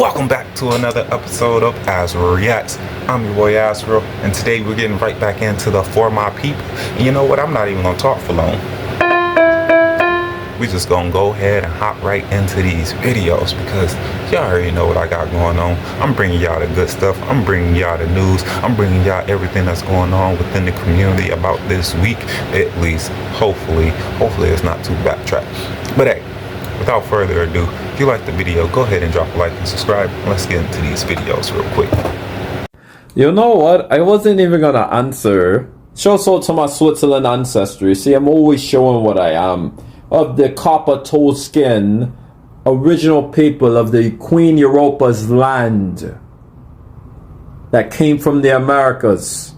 Welcome back to another episode of Azra Reacts. I'm your boy Azra, and today we're getting right back into the For My People. And you know what? I'm not even gonna talk for long. We just gonna go ahead and hop right into these videos because y'all already know what I got going on. I'm bringing y'all the good stuff. I'm bringing y'all the news. I'm bringing y'all everything that's going on within the community about this week, at least. Hopefully it's not too backtracked. But hey, without further ado, if you like the video, go ahead and drop a like and subscribe. Let's get into these videos real quick. You know what? I wasn't even gonna answer. Show to my Switzerland ancestry. See, I'm always showing what I am. Of the copper toe skin, original people of the Queen Europa's land that came from the Americas.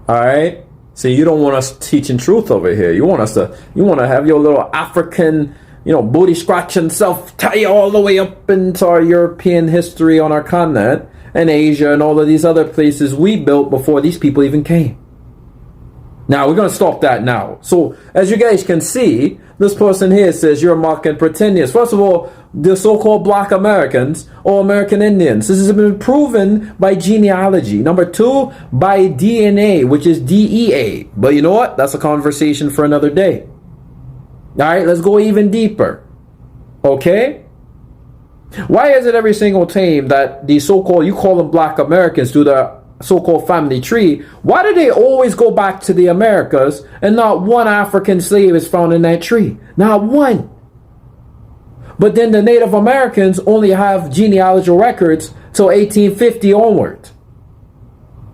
Alright? See, you don't want us teaching truth over here. You want to have your little African, booty scratching self tie you all the way up into our European history on our continent and Asia and all of these other places we built before these people even came. Now, we're going to stop that now. So, as you guys can see, this person here says you're mocking pretendians. First of all, the so-called Black Americans or American Indians. This has been proven by genealogy. Number two, by DNA, which is DEA. But you know what? That's a conversation for another day. All right, let's go even deeper. Okay? Why is it every single time that the so-called, you call them Black Americans, do the so-called family tree, why do they always go back to the Americas and not one African slave is found in that tree? Not one. But then the Native Americans only have genealogical records till 1850 onward.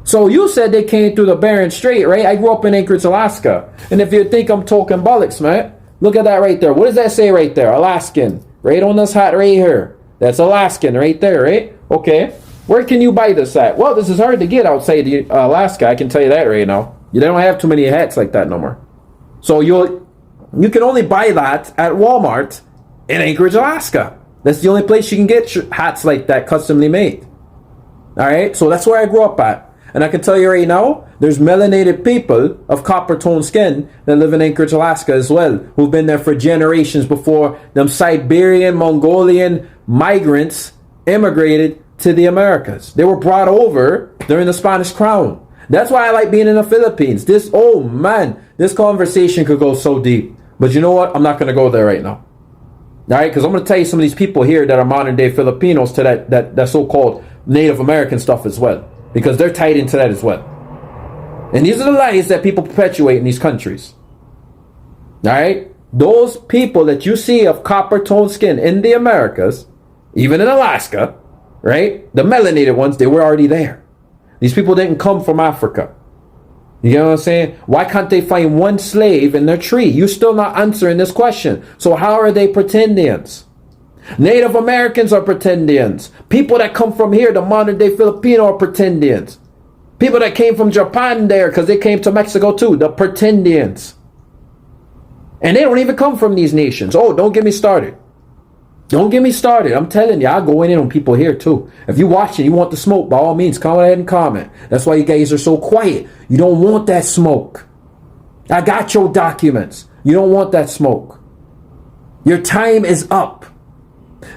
So you said they came through the Bering Strait, right? I grew up in Anchorage, Alaska. And if you think I'm talking bollocks, man, look at that right there. What does that say right there? Alaskan. Right on this hat right here. That's Alaskan right there, right? Okay. Where can you buy this at? Well, this is hard to get outside Alaska. I can tell you that right now. You don't have too many hats like that no more. So you can only buy that at Walmart in Anchorage, Alaska. That's the only place you can get hats like that customly made. All right. So that's where I grew up at. And I can tell you right now, there's melanated people of copper tone skin that live in Anchorage, Alaska as well, who've been there for generations before them Siberian, Mongolian migrants immigrated to the Americas. They were brought over during the Spanish Crown. That's why I like being in the Philippines. This conversation could go so deep. But you know what? I'm not going to go there right now. All right? Because I'm going to tell you some of these people here that are modern day Filipinos to that so-called Native American stuff as well. Because they're tied into that as well. And these are the lies that people perpetuate in these countries. All right? Those people that you see of copper toned skin in the Americas, even in Alaska, right? The melanated ones, they were already there. These people didn't come from Africa. You know what I'm saying? Why can't they find one slave in their tree? You're still not answering this question. So how are they pretendians? Native Americans are pretendians. People that come from here, the modern day Filipino, are pretendians. People that came from Japan there, because they came to Mexico too, the pretendians. And they don't even come from these nations. Oh, don't get me started. Don't get me started. I'm telling you, I'll go in on people here too. If you're watching, you want the smoke, by all means, come ahead and comment. That's why you guys are so quiet. You don't want that smoke. I got your documents. You don't want that smoke. Your time is up.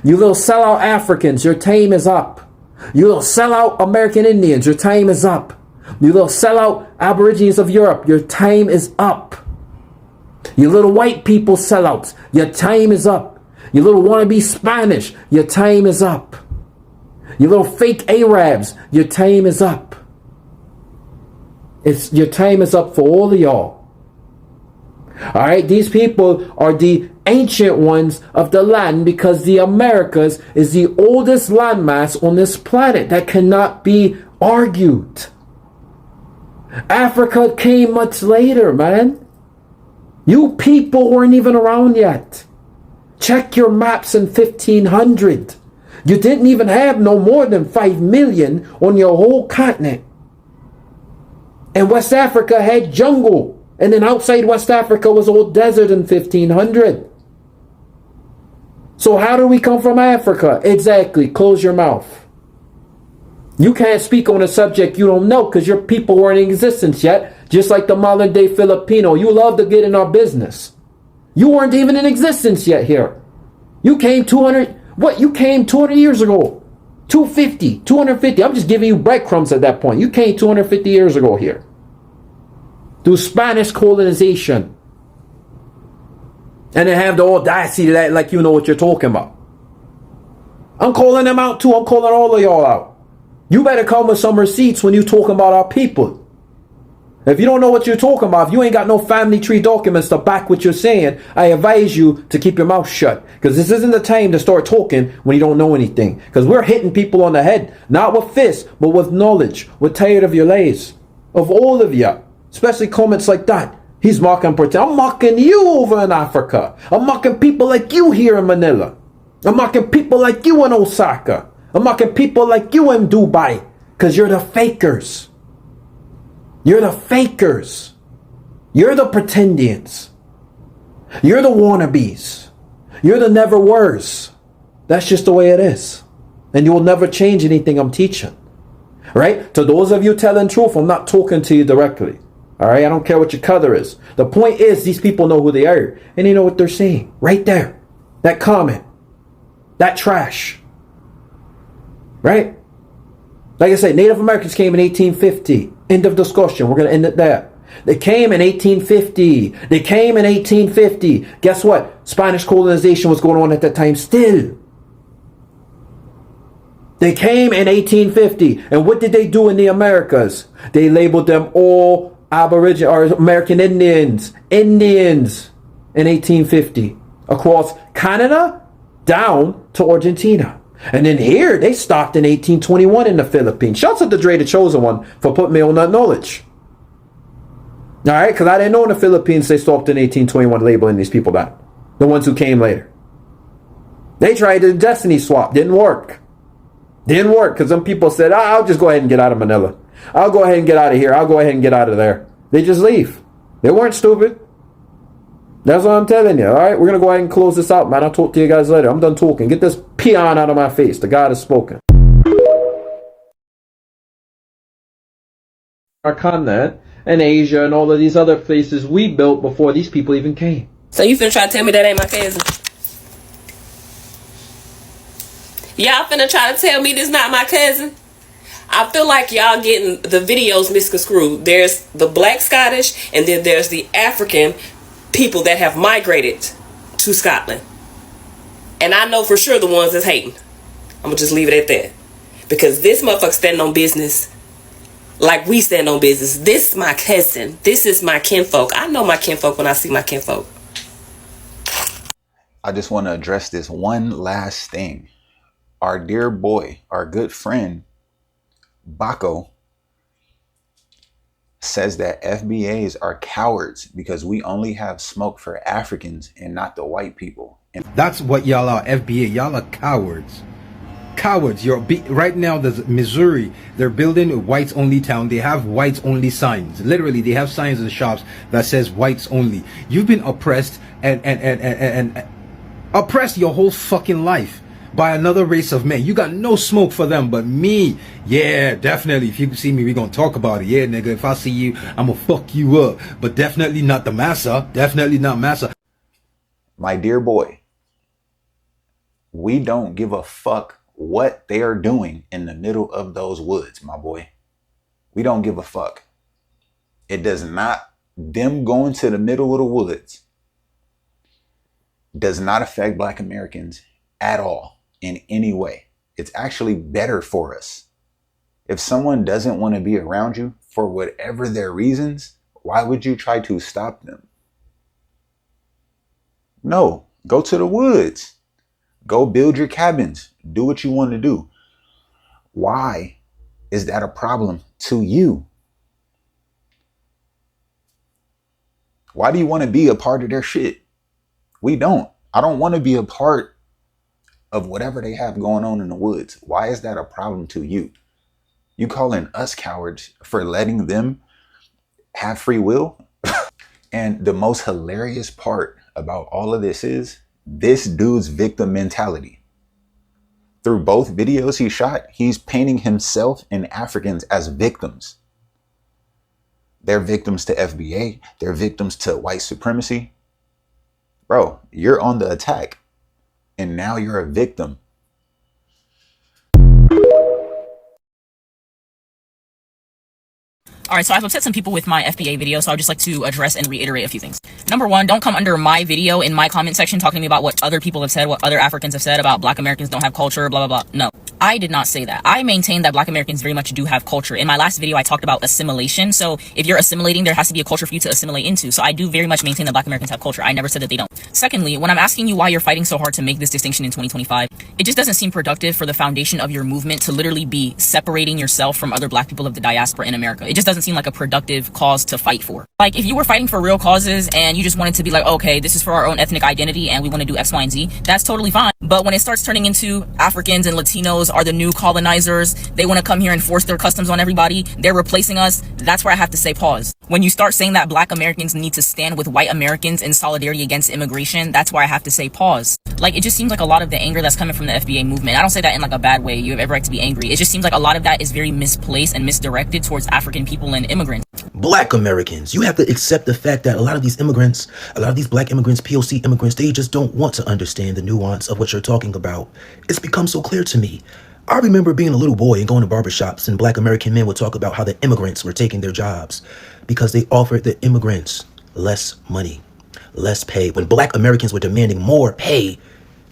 You little sellout Africans, your time is up. You little sellout American Indians, your time is up. You little sellout Aborigines of Europe, your time is up. You little white people sellouts, your time is up. You little wannabe Spanish, your time is up. You little fake Arabs, your time is up. Your time is up for all of y'all. All right, these people are the ancient ones of the land because the Americas is the oldest landmass on this planet that cannot be argued. Africa came much later, man. You people weren't even around yet. Check your maps in 1500. You didn't even have no more than 5 million on your whole continent. And West Africa had jungle. And then outside West Africa was all desert in 1500. So how do we come from Africa? Exactly. Close your mouth. You can't speak on a subject you don't know because your people weren't in existence yet. Just like the modern day Filipino. You love to get in our business. You weren't even in existence yet here. You came 200, What? You came 200 years ago. 250, 250. I'm just giving you breadcrumbs at that point. You came 250 years ago here. Through Spanish colonization. And then have the audacity to that like you know what you're talking about. I'm calling them out too. I'm calling all of y'all out. You better come with some receipts when you talking about our people. If you don't know what you're talking about, if you ain't got no family tree documents to back what you're saying, I advise you to keep your mouth shut. Because this isn't the time to start talking when you don't know anything. Because we're hitting people on the head. Not with fists, but with knowledge. We're tired of your lies. Of all of you. Especially comments like that. He's mocking pretend. I'm mocking you over in Africa. I'm mocking people like you here in Manila. I'm mocking people like you in Osaka. I'm mocking people like you in Dubai. Because you're the fakers. You're the fakers. You're the pretendians. You're the wannabes. You're the never were's. That's just the way it is. And you will never change anything I'm teaching. Right? To those of you telling truth, I'm not talking to you directly. All right? I don't care what your color is. The point is, these people know who they are. And they know what they're saying. Right there. That comment. That trash. Right? Like I said, Native Americans came in 1850. End of discussion. We're going to end it there. They came in 1850. They came in 1850. Guess what? Spanish colonization was going on at that time still. They came in 1850. And what did they do in the Americas? They labeled them all Aboriginal or American Indians. Indians in 1850. Across Canada down to Argentina. And then here, they stopped in 1821 in the Philippines. Shouts out to Dre the Chosen One for putting me on that knowledge. All right, because I didn't know in the Philippines they stopped in 1821 labeling these people that. The ones who came later. They tried the destiny swap. Didn't work. Didn't work because some people said, I'll just go ahead and get out of Manila. I'll go ahead and get out of here. I'll go ahead and get out of there. They just leave. They weren't stupid. That's what I'm telling you, all right? We're going to go ahead and close this out, man. I'll talk to you guys later. I'm done talking. Get this peon out of my face. The God has spoken. Our continent and Asia and all of these other places we built before these people even came. So you finna try to tell me that ain't my cousin? Y'all finna try to tell me this not my cousin? I feel like y'all getting the videos misconstrued. There's the black Scottish and then there's the African people that have migrated to Scotland. And I know for sure the ones that's hating. I'm gonna just leave it at that. Because this motherfucker standing on business like we stand on business. This is my cousin. This is my kinfolk. I know my kinfolk when I see my kinfolk. I just want to address this one last thing. Our dear boy, our good friend, Baco, says that FBAs are cowards because we only have smoke for Africans and not the white people. And that's what y'all are, FBA. Y'all are cowards. Cowards. Right now, there's Missouri. They're building a whites only town. They have whites only signs. Literally, they have signs in the shops that says whites only. You've been oppressed and oppressed your whole fucking life by another race of men. You got no smoke for them, but me, yeah, definitely. If you see me, we gonna talk about it. Yeah, nigga, if I see you, I'm gonna fuck you up. But definitely not the massa. Definitely not massa. My dear boy, we don't give a fuck what they are doing in the middle of those woods, my boy. We don't give a fuck. It does not, them going to the middle of the woods does not affect Black Americans at all. In any way. It's actually better for us. If someone doesn't want to be around you for whatever their reasons, why would you try to stop them? No, go to the woods. Go build your cabins. Do what you want to do. Why is that a problem to you? Why do you want to be a part of their shit? We don't. I don't want to be a part of whatever they have going on in the woods. Why is that a problem to you? You calling us cowards for letting them have free will? And the most hilarious part about all of this is this dude's victim mentality. Through both videos he shot, he's painting himself and Africans as victims. They're victims to FBA. They're victims to white supremacy. Bro, you're on the attack. And now you're a victim All right, so I've upset some people with my FBA video, so I'd just like to address and reiterate a few things. Number one, don't come under my video in my comment section talking to me about what other people have said, what other Africans have said about Black Americans don't have culture, blah, blah, blah. No, I did not say that. I maintain that Black Americans very much do have culture. In my last video, I talked about assimilation. So if you're assimilating, there has to be a culture for you to assimilate into. So I do very much maintain that Black Americans have culture. I never said that they don't. Secondly, when I'm asking you why you're fighting so hard to make this distinction in 2025, it just doesn't seem productive for the foundation of your movement to literally be separating yourself from other Black people of the diaspora in America. It just doesn't seem like a productive cause to fight for. Like, if you were fighting for real causes and you just wanted to be like, okay, this is for our own ethnic identity and we want to do X, Y, and Z, that's totally fine. But when it starts turning into Africans and Latinos are the new colonizers, they want to come here and force their customs on everybody, they're replacing us, that's where I have to say pause. When you start saying that Black Americans need to stand with white Americans in solidarity against immigration, that's where I have to say pause. Like, it just seems like a lot of the anger that's coming from the FBA movement, I don't say that in like a bad way, you have every right to be angry. It just seems like a lot of that is very misplaced and misdirected towards African people and immigrants. Black Americans, you have to accept the fact that a lot of these immigrants, a lot of these Black immigrants, POC immigrants, they just don't want to understand the nuance of what you're talking about. It's become so clear to me. I remember being a little boy and going to barbershops and Black American men would talk about how the immigrants were taking their jobs because they offered the immigrants less money, less pay. When Black Americans were demanding more pay,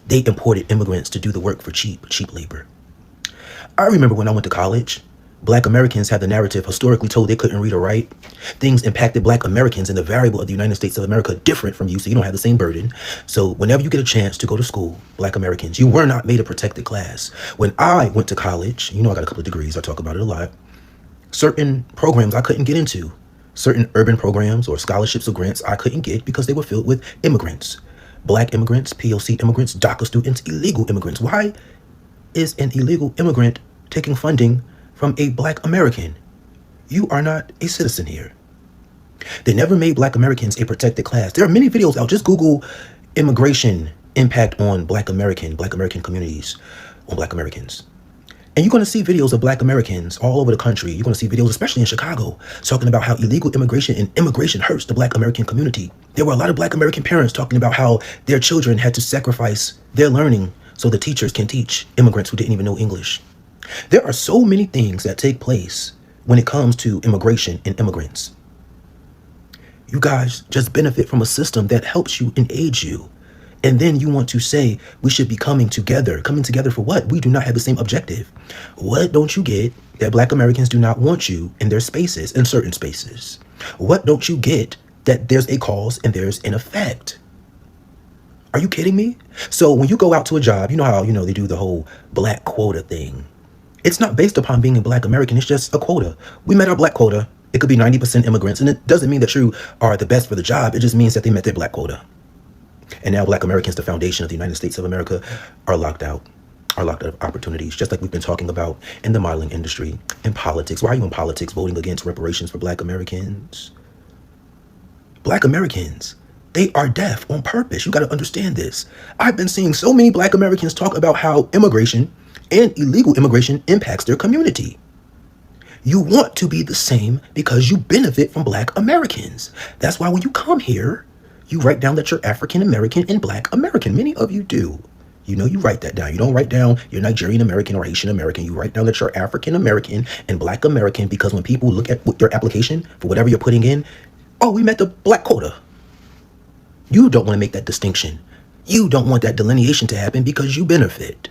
they imported immigrants to do the work for cheap labor. I remember when I went to college, Black Americans had the narrative historically told they couldn't read or write. Things impacted Black Americans in the variable of the United States of America different from you, so you don't have the same burden. So whenever you get a chance to go to school, Black Americans, you were not made a protected class. When I went to college, you know I got a couple of degrees, I talk about it a lot, certain programs I couldn't get into, certain urban programs or scholarships or grants I couldn't get because they were filled with immigrants. Black immigrants, POC immigrants, DACA students, illegal immigrants. Why is an illegal immigrant taking funding from a Black American? You are not a citizen here. They never made Black Americans a protected class. There are many videos out. Just Google immigration impact on Black American communities, on Black Americans. And you're going to see videos of Black Americans all over the country. You're going to see videos, especially in Chicago, talking about how illegal immigration and immigration hurts the Black American community. There were a lot of Black American parents talking about how their children had to sacrifice their learning so the teachers can teach immigrants who didn't even know English. There are so many things that take place when it comes to immigration and immigrants. You guys just benefit from a system that helps you and aids you. And then you want to say we should be coming together. Coming together for what? We do not have the same objective. What don't you get that Black Americans do not want you in their spaces, in certain spaces? What don't you get that there's a cause and there's an effect? Are you kidding me? So when you go out to a job, you know how, they do the whole Black quota thing. It's not based upon being a Black American. It's just a quota. We met our Black quota. It could be 90% immigrants. And it doesn't mean that you are the best for the job. It just means that they met their Black quota. And now Black Americans, the foundation of the United States of America, are locked out of opportunities, just like we've been talking about in the modeling industry, in politics. Why are you in politics voting against reparations for Black Americans? Black Americans, they are deaf on purpose. You got to understand this. I've been seeing so many Black Americans talk about how immigration and illegal immigration impacts their community. You want to be the same because you benefit from Black Americans. That's why when you come here, you write down that you're African American and Black American. Many of you do. You write that down. You don't write down you're Nigerian American or Haitian American. You write down that you're African American and Black American because when people look at your application for whatever you're putting in, oh, we met the Black quota. You don't want to make that distinction. You don't want that delineation to happen because you benefit.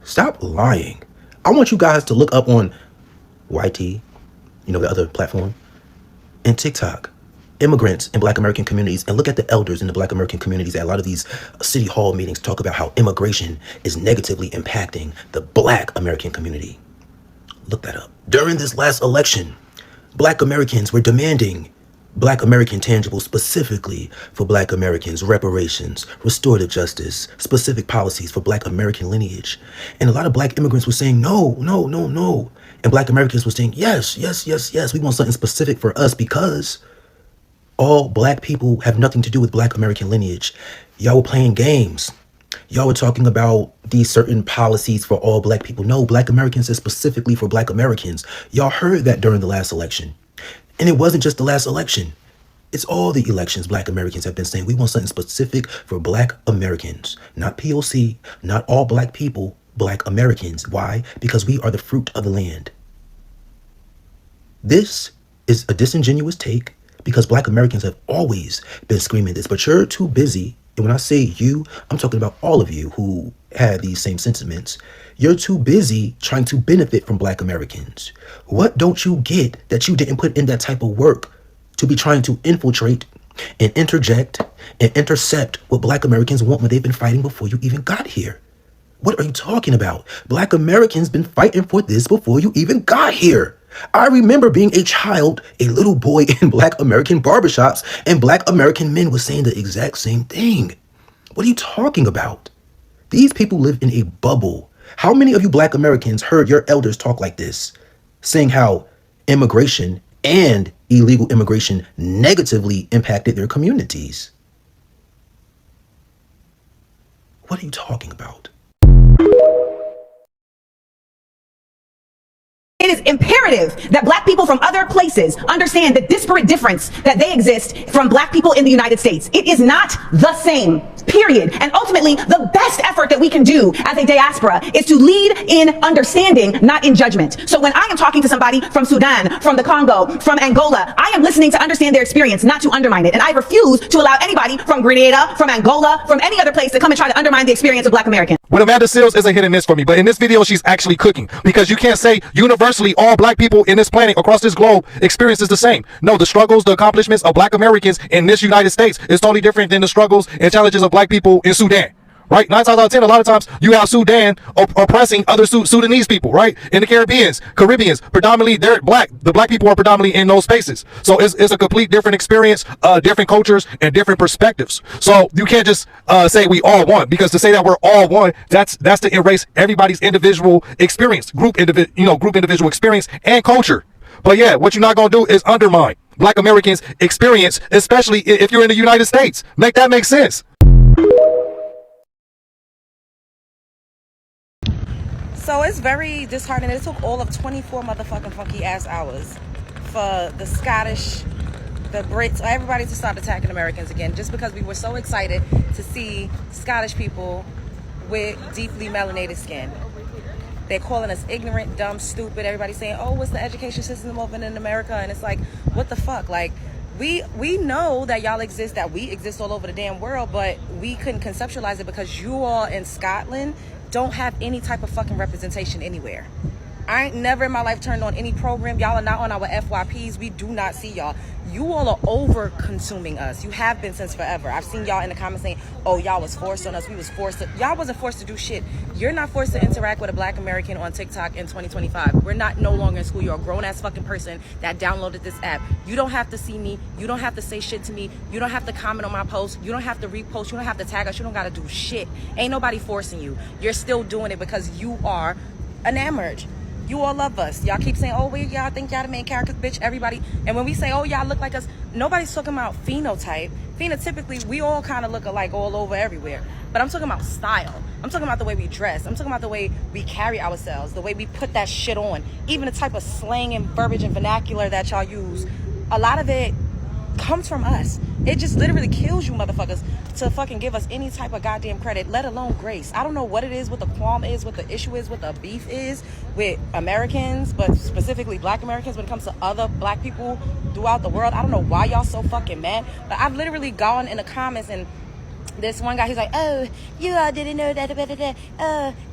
Stop lying. I want you guys to look up on YT, the other platform, and TikTok, immigrants in Black American communities, and look at the elders in the Black American communities at a lot of these city hall meetings talk about how immigration is negatively impacting the Black American community. Look that up. During this last election, Black Americans were demanding Black American tangibles specifically for Black Americans, reparations, restorative justice, specific policies for Black American lineage. And a lot of Black immigrants were saying, no. And Black Americans were saying, yes. We want something specific for us because all Black people have nothing to do with Black American lineage. Y'all were playing games. Y'all were talking about these certain policies for all Black people. No, Black Americans is specifically for Black Americans. Y'all heard that during the last election. And it wasn't just the last election. It's all the elections Black Americans have been saying. We want something specific for Black Americans, not POC, not all Black people, Black Americans. Why? Because we are the fruit of the land. This is a disingenuous take because Black Americans have always been screaming this, but you're too busy. And when I say you, I'm talking about all of you who have these same sentiments. You're too busy trying to benefit from Black Americans. What don't you get that you didn't put in that type of work to be trying to infiltrate and interject and intercept what Black Americans want when they've been fighting before you even got here? What are you talking about? Black Americans been fighting for this before you even got here. I remember being a child, a little boy in Black American barbershops, and Black American men were saying the exact same thing. What are you talking about? These people live in a bubble. How many of you Black Americans heard your elders talk like this, saying how immigration and illegal immigration negatively impacted their communities? What are you talking about? It is imperative that Black people from other places understand the disparate difference that they exist from Black people in the United States. It is not the same, period. And ultimately, the best effort that we can do as a diaspora is to lead in understanding, not in judgment. So when I am talking to somebody from Sudan, from the Congo, from Angola, I am listening to understand their experience, not to undermine it. And I refuse to allow anybody from Grenada, from Angola, from any other place to come and try to undermine the experience of Black Americans. What Amanda Seals isn't hitting this for me, but in this video, she's actually cooking, because you can't say universally all Black people in this planet across this globe experiences the same. No, the struggles, the accomplishments of Black Americans in this United States is totally different than the struggles and challenges of Black people in Sudan. Right? 9 times out of 10, a lot of times you have Sudan oppressing other Sudanese people, right? In the Caribbeans, predominantly they're Black. The Black people are predominantly in those spaces. So it's a complete different experience, different cultures and different perspectives. So you can't just say we all one, because to say that we're all one, that's to erase everybody's individual experience, group individual experience and culture. But yeah, what you're not going to do is undermine Black Americans' experience, especially if you're in the United States. Make that make sense. So it's very disheartening. It took all of 24 motherfucking funky ass hours for the Scottish, the Brits, everybody to start attacking Americans again, just because we were so excited to see Scottish people with deeply melanated skin. They're calling us ignorant, dumb, stupid. Everybody's saying, oh, what's the education system open in America? And it's like, what the fuck? Like, we know that y'all exist, that we exist all over the damn world, but we couldn't conceptualize it because you all in Scotland don't have any type of fucking representation anywhere. I ain't never in my life turned on any program. Y'all are not on our FYPs. We do not see y'all. You all are over consuming us. You have been since forever. I've seen y'all in the comments saying, oh, y'all was forced on us. We was forced to. Y'all wasn't forced to do shit. You're not forced to interact with a Black American on TikTok in 2025. We're not no longer in school. You're a grown ass fucking person that downloaded this app. You don't have to see me. You don't have to say shit to me. You don't have to comment on my posts. You don't have to repost. You don't have to tag us. You don't got to do shit. Ain't nobody forcing you. You're still doing it because you are enamored. You all love us. Y'all keep saying, oh, y'all think y'all the main characters, bitch, everybody. And when we say, oh, y'all look like us, nobody's talking about phenotype. Phenotypically, we all kind of look alike all over everywhere. But I'm talking about style. I'm talking about the way we dress. I'm talking about the way we carry ourselves, the way we put that shit on. Even the type of slang and verbiage and vernacular that y'all use. A lot of it comes from us. It just literally kills you motherfuckers to fucking give us any type of goddamn credit, let alone grace. I don't know what it is, what the qualm is, what the issue is, what the beef is with Americans, but specifically Black Americans when it comes to other Black people throughout the world. I don't know why y'all so fucking mad, but I've literally gone in the comments and this one guy, he's like, oh, you all didn't know that,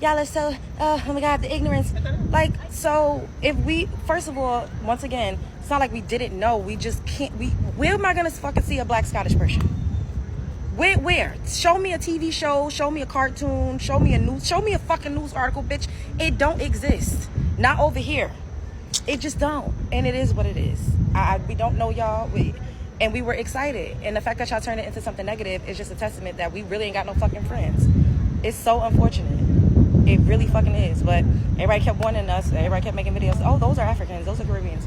y'all are so, oh my God, the ignorance. Like, so if we, first of all, once again, it's not like we didn't know, we just can't, where am I gonna fucking see a Black Scottish person? Where? Show me a TV show, show me a cartoon, show me a fucking news article, bitch. It don't exist. Not over here. It just don't. And it is what it is. We don't know y'all. And we were excited. And the fact that y'all turned it into something negative is just a testament that we really ain't got no fucking friends. It's so unfortunate. It really fucking is. But everybody kept warning us. Everybody kept making videos. Oh, those are Africans. Those are Caribbeans.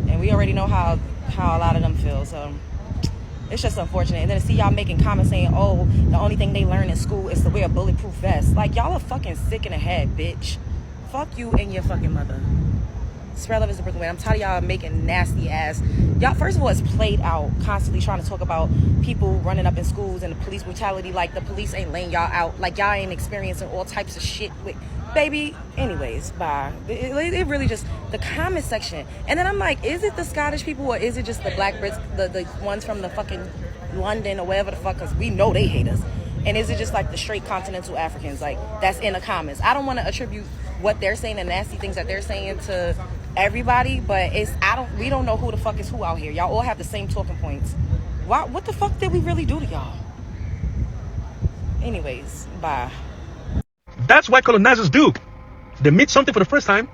And we already know how a lot of them feel. So it's just unfortunate. And then to see y'all making comments saying, oh, the only thing they learn in school is to wear a bulletproof vest. Like, y'all are fucking sick in the head, bitch. Fuck you and your fucking mother. Spread love is the Brooklyn way. I'm tired of y'all making nasty ass. Y'all, first of all, it's played out constantly trying to talk about people running up in schools and the police brutality. Like, the police ain't laying y'all out. Like, y'all ain't experiencing all types of shit with baby. Anyways, bye. It really just, the comment section. And then I'm like, is it the Scottish people or is it just the black Brits, the ones from the fucking London or wherever the fuck, because we know they hate us. And is it just like the straight continental Africans, like, that's in the comments? I don't want to attribute what they're saying, the nasty things that they're saying, to everybody, but we don't know who the fuck is who out here. Y'all all have the same talking points. What the fuck did we really do to y'all? Anyways, bye. That's what colonizers do. They meet something for the first time.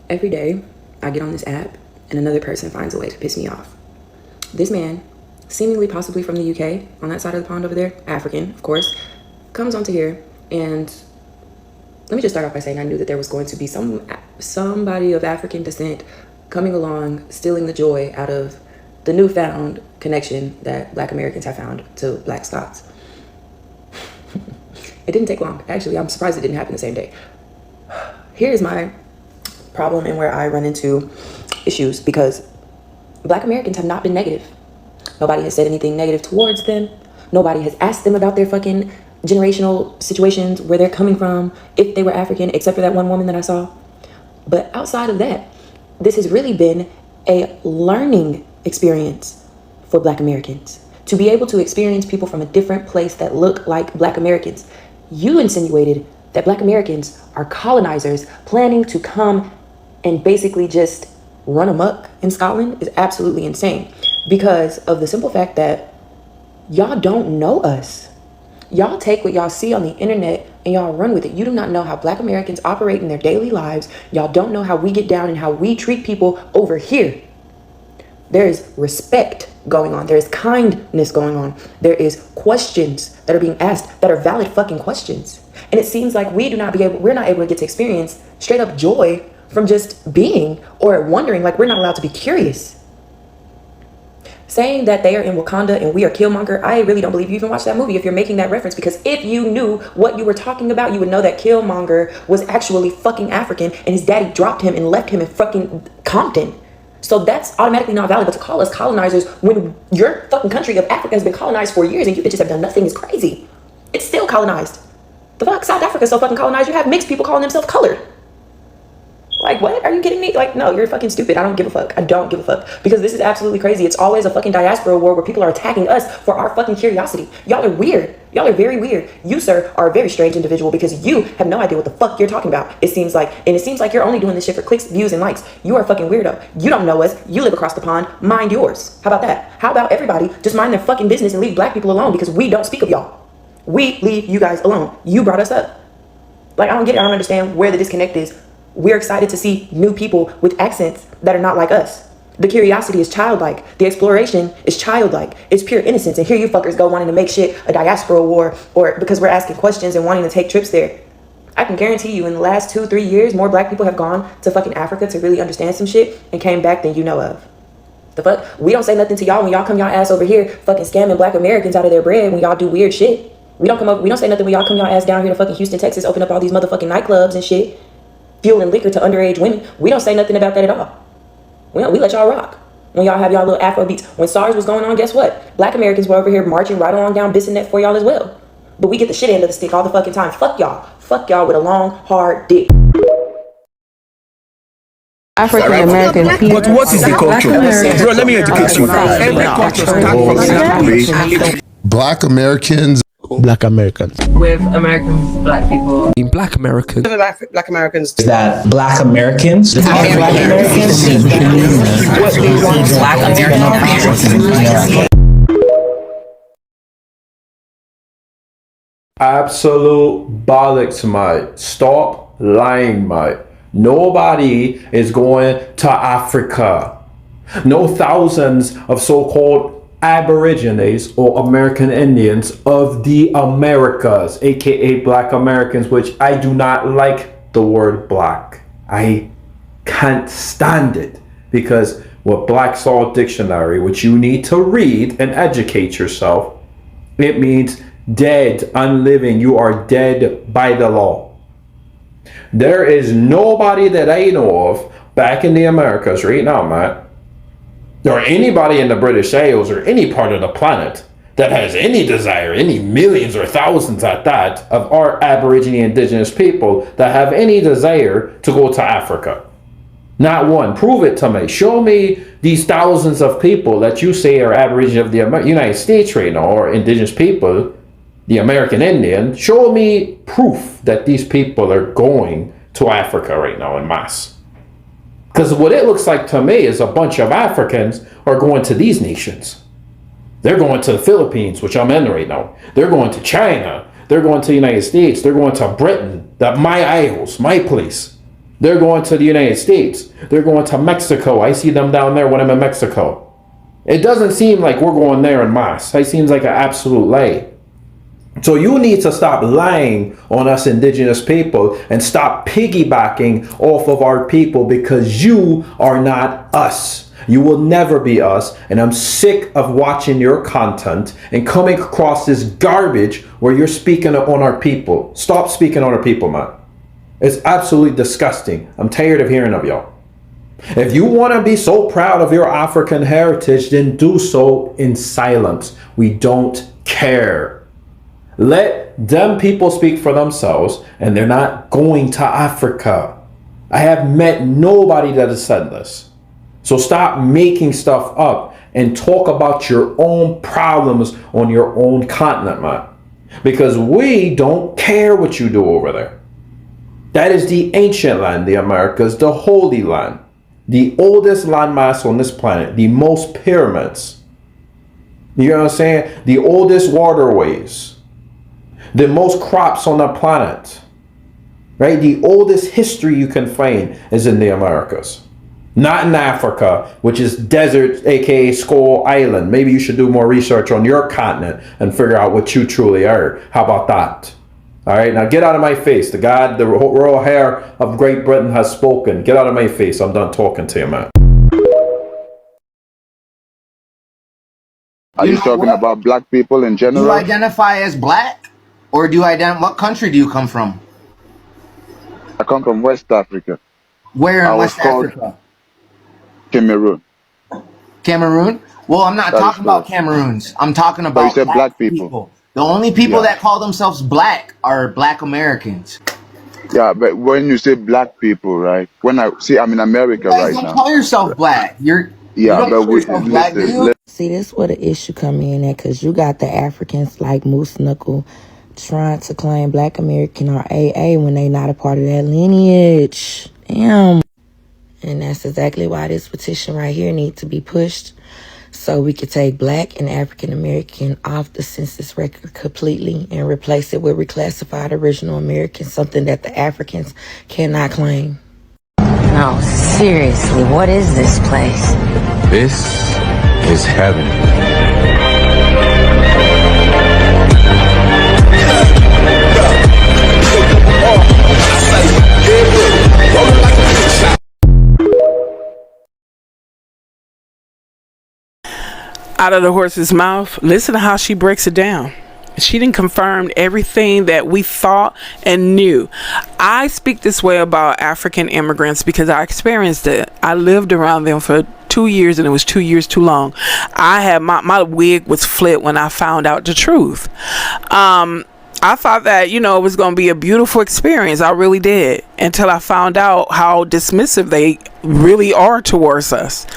Every day, I get on this app and another person finds a way to piss me off. This man, seemingly possibly from the UK, on that side of the pond over there, African, of course, comes onto here, and let me just start off by saying I knew that there was going to be somebody of African descent coming along, stealing the joy out of the newfound connection that Black Americans have found to Black Scots. It didn't take long. Actually, I'm surprised it didn't happen the same day. Here's my problem and where I run into issues, because Black Americans have not been negative. Nobody has said anything negative towards them. Nobody has asked them about their fucking generational situations, where they're coming from, if they were African, except for that one woman that I saw. But outside of that, this has really been a learning experience for Black Americans. To be able to experience people from a different place that look like Black Americans. You insinuated that Black Americans are colonizers planning to come and basically just run amok in Scotland is absolutely insane, because of the simple fact that y'all don't know us. Y'all take what y'all see on the internet and y'all run with it. You do not know how Black Americans operate in their daily lives. Y'all don't know how we get down and how we treat people over here. There is respect going on. There is kindness going on. There is questions that are being asked that are valid fucking questions. And it seems like we're not able to get to experience straight up joy from just being or wondering, like we're not allowed to be curious. Saying that they are in Wakanda and we are Killmonger, I really don't believe you even watched that movie if you're making that reference, because if you knew what you were talking about, you would know that Killmonger was actually fucking African and his daddy dropped him and left him in fucking Compton. So that's automatically not valid. But to call us colonizers when your fucking country of Africa has been colonized for years and you bitches have done nothing is crazy. It's still colonized. The fuck? South Africa's so fucking colonized, you have mixed people calling themselves colored. Like, what? Are you kidding me? Like, no, you're fucking stupid. I don't give a fuck. I don't give a fuck. Because this is absolutely crazy. It's always a fucking diaspora war where people are attacking us for our fucking curiosity. Y'all are weird. Y'all are very weird. You, sir, are a very strange individual because you have no idea what the fuck you're talking about. It seems like, and it seems like you're only doing this shit for clicks, views, and likes. You are a fucking weirdo. You don't know us. You live across the pond. Mind yours. How about that? How about everybody just mind their fucking business and leave Black people alone, because we don't speak of y'all. We leave you guys alone. You brought us up. Like, I don't get it. I don't understand where the disconnect is. We're excited to see new people with accents that are not like us. The curiosity is childlike. The exploration is childlike. It's pure innocence. And here you fuckers go wanting to make shit a diaspora war, or because we're asking questions and wanting to take trips there. I can guarantee you in the last 2-3 years, more Black people have gone to fucking Africa to really understand some shit and came back than you know of. The fuck? We don't say nothing to y'all when y'all come y'all ass over here fucking scamming Black Americans out of their bread when y'all do weird shit. We don't say nothing when y'all come y'all ass down here to fucking Houston, Texas, open up all these motherfucking nightclubs and shit, fueling liquor to underage women. We don't say nothing about that at all. We let y'all rock. When y'all have y'all little Afro beats. When SARS was going on, guess what? Black Americans were over here marching right along down Bissonnette for y'all as well. But we get the shit end of the stick all the fucking time. Fuck y'all. Fuck y'all with a long, hard dick. African American people. But what is the culture? Bro, let me educate you. Every culture starts from Black Americans. Black Americans. With American Black people. In Black Americans. Black Americans. Is that Black Americans? Black Americans. What they want Black Americans. Absolute bollocks, mate. Stop lying, mate. Nobody is going to Africa. No thousands of so-called Aborigines or American Indians of the Americas, aka Black Americans, which I do not like the word black. I can't stand it, because what Black's Law Dictionary, which you need to read and educate yourself, it means dead, unliving. You are dead by the law. There is nobody that I know of back in the Americas right now, man, or anybody in the British Isles or any part of the planet that has any desire, any millions or thousands at that, of our Aborigine indigenous people that have any desire to go to Africa. Not one. Prove it to me. Show me these thousands of people that you say are Aborigine of the United States right now, or indigenous people, the American Indian. Show me proof that these people are going to Africa right now en masse. Because what it looks like to me is a bunch of Africans are going to these nations. They're going to the Philippines, which I'm in right now. They're going to China. They're going to the United States. They're going to Britain, my Isles, my place. They're going to the United States. They're going to Mexico. I see them down there when I'm in Mexico. It doesn't seem like we're going there en masse. It seems like an absolute lie. So you need to stop lying on us indigenous people and stop piggybacking off of our people, because you are not us. You will never be us. And I'm sick of watching your content and coming across this garbage where you're speaking on our people. Stop speaking on our people, man. It's absolutely disgusting. I'm tired of hearing of y'all. If you want to be so proud of your African heritage, then do so in silence. We don't care. Let them people speak for themselves, and they're not going to Africa. I have met nobody that has said this. So stop making stuff up and talk about your own problems on your own continent, man. Because we don't care what you do over there. That is the ancient land, the Americas, the Holy Land, the oldest landmass on this planet, the most pyramids. You know what I'm saying? The oldest waterways, the most crops on the planet, right? The oldest history you can find is in the Americas, not in Africa, which is desert, aka Skull Island. Maybe you should do more research on your continent and figure out what you truly are. How about that? All right, now get out of my face. The royal hair of Great Britain has spoken. Get out of my face. I'm done talking to you, man. Are you talking about black people in general? Do you identify as black? Or do you identify, what country do you come from? I come from West Africa. Where in West Africa? Cameroon. Cameroon? Well, I'm not talking about Cameroons. I'm talking about you said black people. The only people that call themselves black are black Americans. Yeah, but when you say black people, right? When I see, I'm in America right now. You don't call yourself black. You don't call yourself black, do you? See, this is where the issue come in at, because you got the Africans like Moose Knuckle trying to claim black American or AA when they not a part of that lineage. Damn. And that's exactly why this petition right here needs to be pushed, so we could take black and African American off the census record completely and replace it with reclassified original American, something that the Africans cannot claim. No, seriously, what is this place? This is heaven. Out of the horse's mouth, listen to how she breaks it down. She didn't confirm everything that we thought and knew. I speak this way about African immigrants because I experienced it. I lived around them for 2 years, and it was 2 years too long. I had my wig was flipped when I found out the truth. I thought that, it was going to be a beautiful experience. I really did, until I found out how dismissive they really are towards us,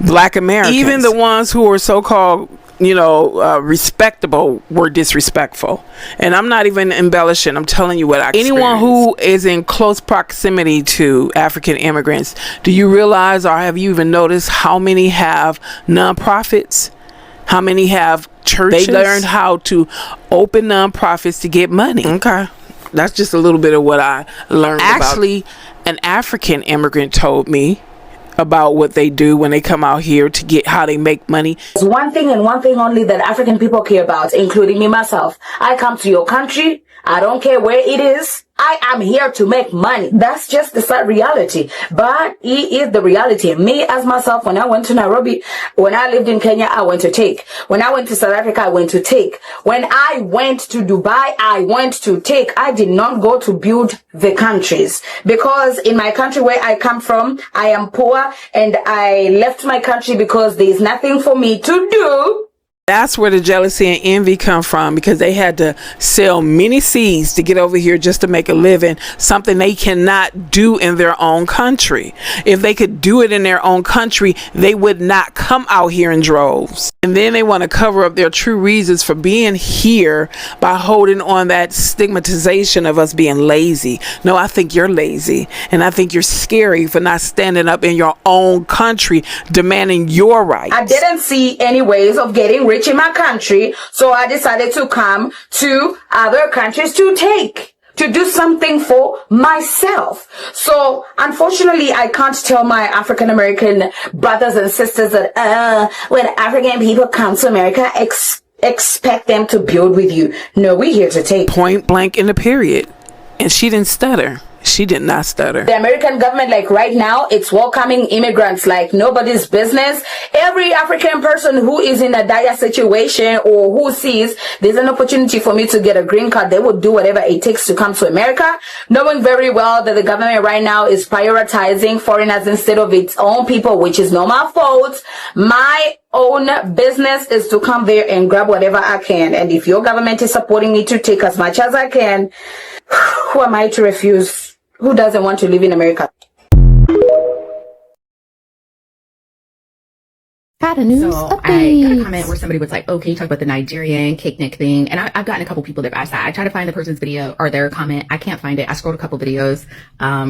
black Americans. Even the ones who are so-called, respectable were disrespectful. And I'm not even embellishing. I'm telling you what I experienced. Anyone who is in close proximity to African immigrants, do you realize, or have you even noticed, how many have nonprofits? How many have churches? They learned how to open nonprofits to get money. Okay. That's just a little bit of what I learned. Actually, an African immigrant told me about what they do when they come out here to get how they make money. There's one thing and one thing only that African people care about, including me myself. I come to your country. I don't care where it is. I am here to make money. That's just the sad reality. But it is the reality. Me as myself, when I went to Nairobi, when I lived in Kenya, I went to take. When I went to South Africa, I went to take. When I went to Dubai, I went to take. I did not go to build the countries. Because in my country where I come from, I am poor, and I left my country because there is nothing for me to do. That's where the jealousy and envy come from, because they had to sell many seeds to get over here just to make a living, something they cannot do in their own country. If they could do it in their own country, they would not come out here in droves. And then they want to cover up their true reasons for being here by holding on that stigmatization of us being lazy. No, I think you're lazy, and I think you're scary for not standing up in your own country demanding your rights. I didn't see any ways of getting rich in my country, so I decided to come to other countries to do something for myself. So unfortunately, I can't tell my African American brothers and sisters that when African people come to America, expect them to build with you. No, we're here to take. Point blank in the period. And she didn't stutter. She did not stutter. The American government, like right now, it's welcoming immigrants like nobody's business. Every African person who is in a dire situation or who sees there's an opportunity for me to get a green card, they will do whatever it takes to come to America, knowing very well that the government right now is prioritizing foreigners instead of its own people, which is not my fault. My own business is to come there and grab whatever I can. And if your government is supporting me to take as much as I can, who am I to refuse? Who doesn't want to live in America? So I got a comment where somebody was like, oh, can you talk about the Nigerian picnic thing? And I've gotten a couple people that have asked that. I try to find the person's video or their comment. I can't find it. I scrolled a couple videos.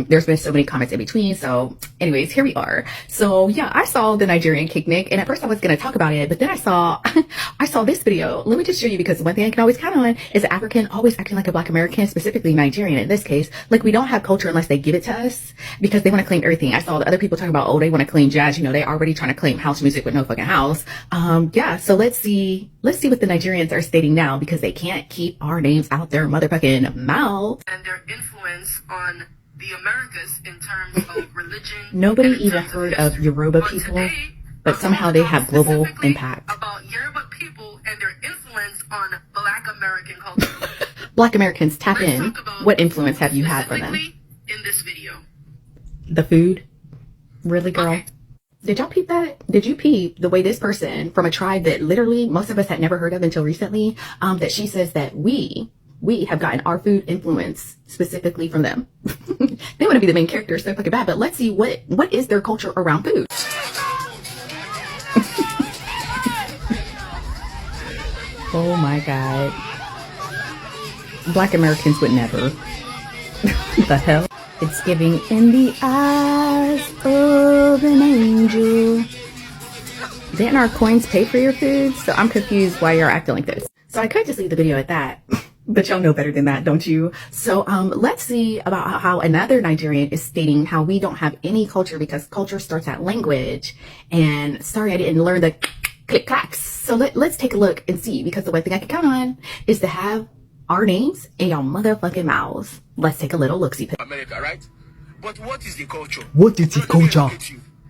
There's been so many comments in between. So anyways, here we are. So yeah, I saw the Nigerian picnic, and at first I was going to talk about it, but then I saw this video. Let me just show you, because one thing I can always count on is an African always acting like a Black American, specifically Nigerian in this case. Like, we don't have culture unless they give it to us, because they want to claim everything. I saw the other people talking about, oh, they want to claim jazz. You know, they already trying to claim house music with no fucking house. Yeah, so let's see what the Nigerians are stating now, because they can't keep our names out their motherfucking mouth. And their influence on the Americas in terms of religion. Nobody even heard of Yoruba people, but somehow they have global impact. About Yoruba people and their influence on Black American culture. Black Americans, tap in. What influence have you had for them? In this video. The food? Really, girl? Okay. Did y'all peep that? Did you peep the way this person from a tribe that literally most of us had never heard of until recently, that she says that we have gotten our food influence specifically from them. They want to be the main characters, so fucking bad, but let's see what is their culture around food. Oh my God. Black Americans would never. The hell? It's giving in the eyes of an angel. Didn't our coins pay for your food? So I'm confused why you're acting like this. So I could just leave the video at that. But y'all know better than that, don't you? So let's see about how another Nigerian is stating how we don't have any culture because culture starts at language. And sorry, I didn't learn the click clacks. So let's take a look and see, because the one thing I can count on is to have our names in your motherfucking mouths. Let's take a little look-see. America, right? But what is the culture? What is the culture?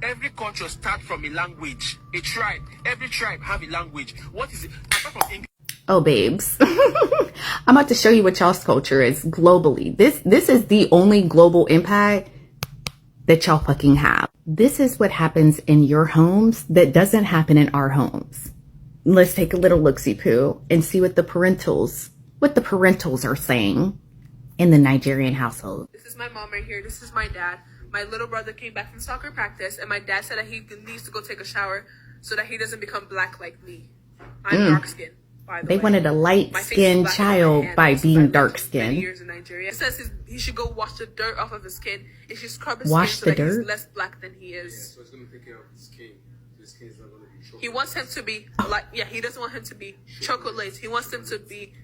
Every culture starts from a language, a tribe. Every tribe have a language. What is it? Apart from English. Oh, babes. I'm about to show you what y'all's culture is globally. This is the only global impact that y'all fucking have. This is what happens in your homes that doesn't happen in our homes. Let's take a little look-see poo and see what the parentals are saying in the Nigerian household. This is my mom right here. This is my dad. My little brother came back from soccer practice, and my dad said that he needs to go take a shower so that he doesn't become black like me. I'm dark skinned. They wanted a light-skinned child by being dark-skinned. It says he should go wash the dirt off of his skin. He should scrub his wash skin the so that dirt? he's less black than he is. Yeah, so it's going to take care of his skin. His skin is not going to be chocolate. He wants him to be like, yeah, he doesn't want him to be chocolate. He wants him to be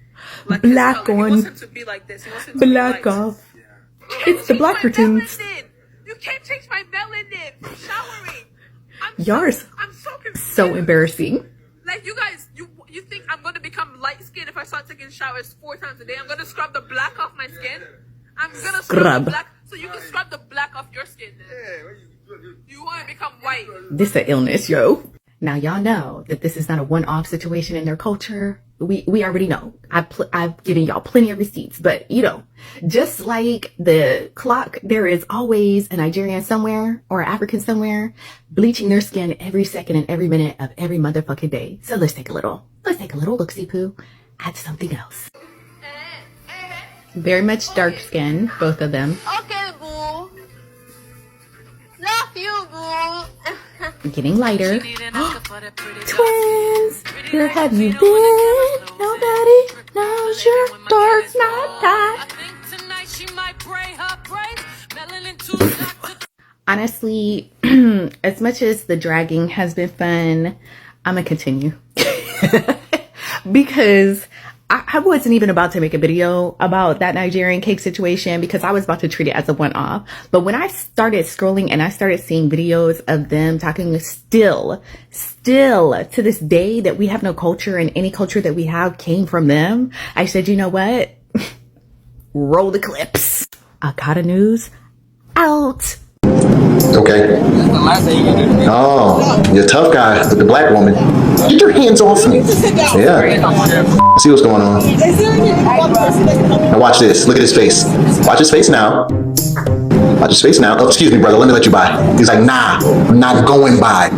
like black on. He wants him to be like this. He wants him to black be off. Yeah. It's the Blackertons. You can't change my melanin from showering. Yours. I'm so confused. So embarrassing. Like, you guys, you think I'm going to become light skinned if I start taking showers 4 times a day? I'm going to scrub the black off my skin. I'm going to scrub the black. So you can scrub the black off your skin then. You want to become white. This an illness, yo. Now, y'all know that this is not a one-off situation in their culture. We already know. I've given y'all plenty of receipts, but you know, just like the clock, there is always a Nigerian somewhere or an African somewhere bleaching their skin every second and every minute of every motherfucking day. So let's take a little look-see poo at something else. Very much dark skin, both of them. Okay, boo. Love you, boo. Getting lighter. Twins, where have you been? Nobody knows your dark's not that. Honestly, as much as the dragging has been fun, I'm gonna continue. Because I wasn't even about to make a video about that Nigerian cake situation because I was about to treat it as a one-off. But when I started scrolling and I started seeing videos of them talking still to this day that we have no culture and any culture that we have came from them, I said, you know what? Roll the clips. Akata News out. Okay. Oh, you're a tough guy with the black woman. Get your hands off me. Yeah. See what's going on. Now watch this. Look at his face. Watch his face now. Watch his face now. Oh, excuse me, brother. Let me let you by. He's like, nah, I'm not going by.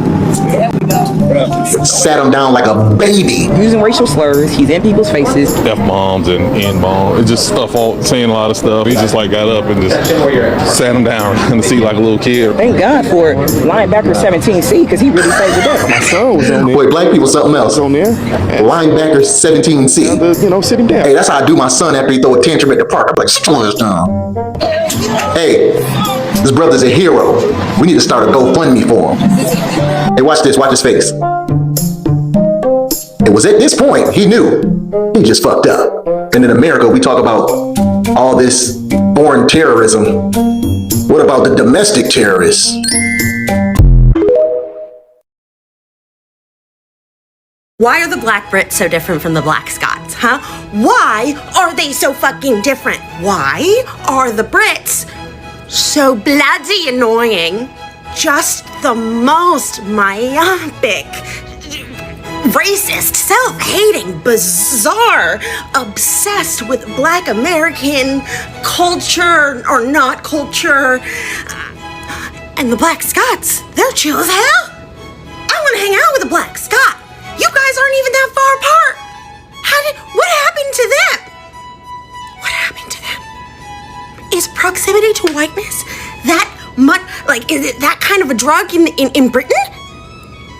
Sat him down like a baby. Using racial slurs. He's in people's faces. F-bombs and N-bombs. It's just stuff all, saying a lot of stuff. He just like got up and just sat him down in the seat like a little kid. Thank God for linebacker 17C because he really saved the day. My son was on there. Wait, black people something else. On there. Linebacker 17C. You know, sit him down. Hey, that's how I do my son after he throw a tantrum at the park. I'm like, slow this down. Hey, this brother's a hero. We need to start a GoFundMe for him. Hey, watch this. Watch his face. It was at this point he knew he just fucked up. And in America, we talk about all this foreign terrorism. What about the domestic terrorists? Why are the black Brits so different from the black Scots, huh? Why are they so fucking different? Why are the Brits so bloody annoying? Just the most myopic, racist, self-hating, bizarre, obsessed with black American culture or not culture. And the black Scots, they're chill as hell. I want to hang out with a black Scot. You guys aren't even that far apart. What happened to them? What happened to them? Is proximity to whiteness that much, like, is it that kind of a drug in Britain?